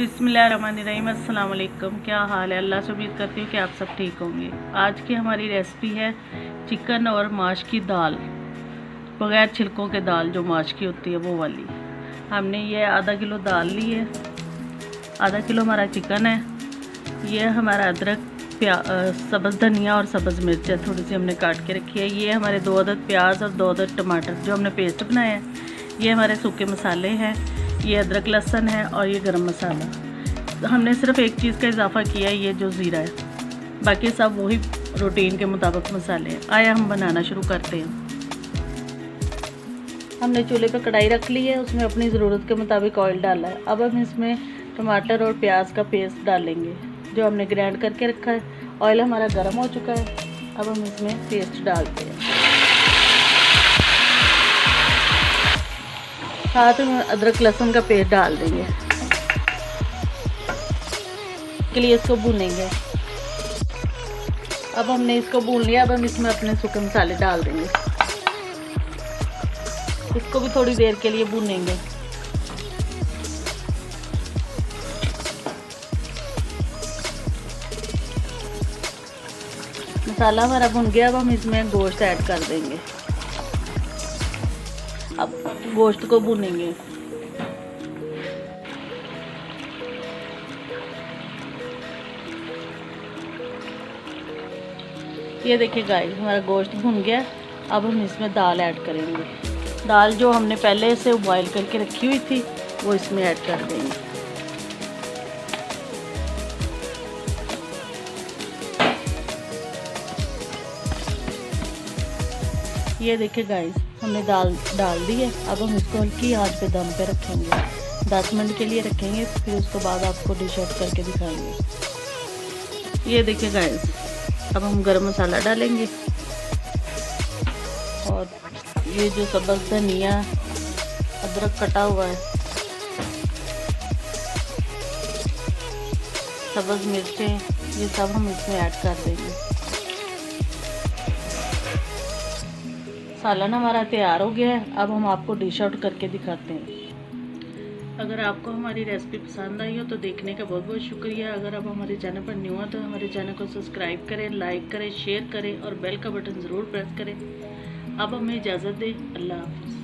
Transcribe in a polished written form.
बिस्मिल्लाहिर्रहमानिर्रहीम। अस्सलाम वालेकुम। क्या हाल है? अल्लाह से उम्मीद करती हूँ कि आप सब ठीक होंगे। आज की हमारी रेसिपी है चिकन और माश की दाल, बगैर छिलकों के दाल जो माश की होती है वो वाली। हमने ये आधा किलो दाल ली है, आधा किलो हमारा चिकन है, ये हमारा अदरक, सब्ज़ धनिया और सब्ज़ मिर्च है, थोड़ी सी हमने काट के रखी है। ये हमारे 2 अदद प्याज और 2 अदद टमाटर जो हमने पेस्ट बनाया है। ये हमारे सूखे मसाले हैं, ये अदरक लहसुन है और ये गरम मसाला। हमने सिर्फ एक चीज़ का इजाफ़ा किया है, ये जो ज़ीरा है, बाकी सब वही रूटीन के मुताबिक मसाले हैं। आया हम बनाना शुरू करते हैं। हमने चूल्हे पे कढ़ाई रख ली है, उसमें अपनी ज़रूरत के मुताबिक ऑयल डाला है। अब हम इसमें टमाटर और प्याज का पेस्ट डालेंगे जो हमने ग्राइंड करके रखा है। ऑयल हमारा गर्म हो चुका है, अब हम इसमें पेस्ट डालते हैं। साथ में अदरक लहसुन का पेस्ट डाल देंगे, के लिए इसको भूनेंगे। अब हमने इसको भून लिया, अब हम इसमें अपने सूखे मसाले डाल देंगे, इसको भी थोड़ी देर के लिए भूनेंगे। मसाला हमारा भुन गया, अब हम इसमें गोश्त ऐड कर देंगे। अब गोश्त को भूनेंगे। ये देखिए गाइस, हमारा गोश्त भुन गया। अब हम इसमें दाल ऐड करेंगे। दाल जो हमने पहले से बॉईल करके रखी हुई थी वो इसमें ऐड कर देंगे। ये देखिए गाइस, हमने दाल डाल दी है। अब हम इसको हल्की आंच पे दम पे रखेंगे, 10 मिनट के लिए रखेंगे, फिर उसके बाद आपको डिश आउट करके दिखाएंगे। ये देखिए गाइस, अब हम गरम मसाला डालेंगे और ये जो सब्ज़ धनिया, अदरक कटा हुआ है, सब्ज़ मिर्चें, ये सब हम इसमें ऐड कर देंगे। सालन हमारा तैयार हो गया है। अब हम आपको डिश आउट करके दिखाते हैं। अगर आपको हमारी रेसिपी पसंद आई हो तो देखने का बहुत बहुत शुक्रिया। अगर आप हमारे चैनल पर न्यू हो तो हमारे चैनल को सब्सक्राइब करें, लाइक करें, शेयर करें और बेल का बटन ज़रूर प्रेस करें। अब हमें इजाज़त दें। अल्लाह हाफ़िज़।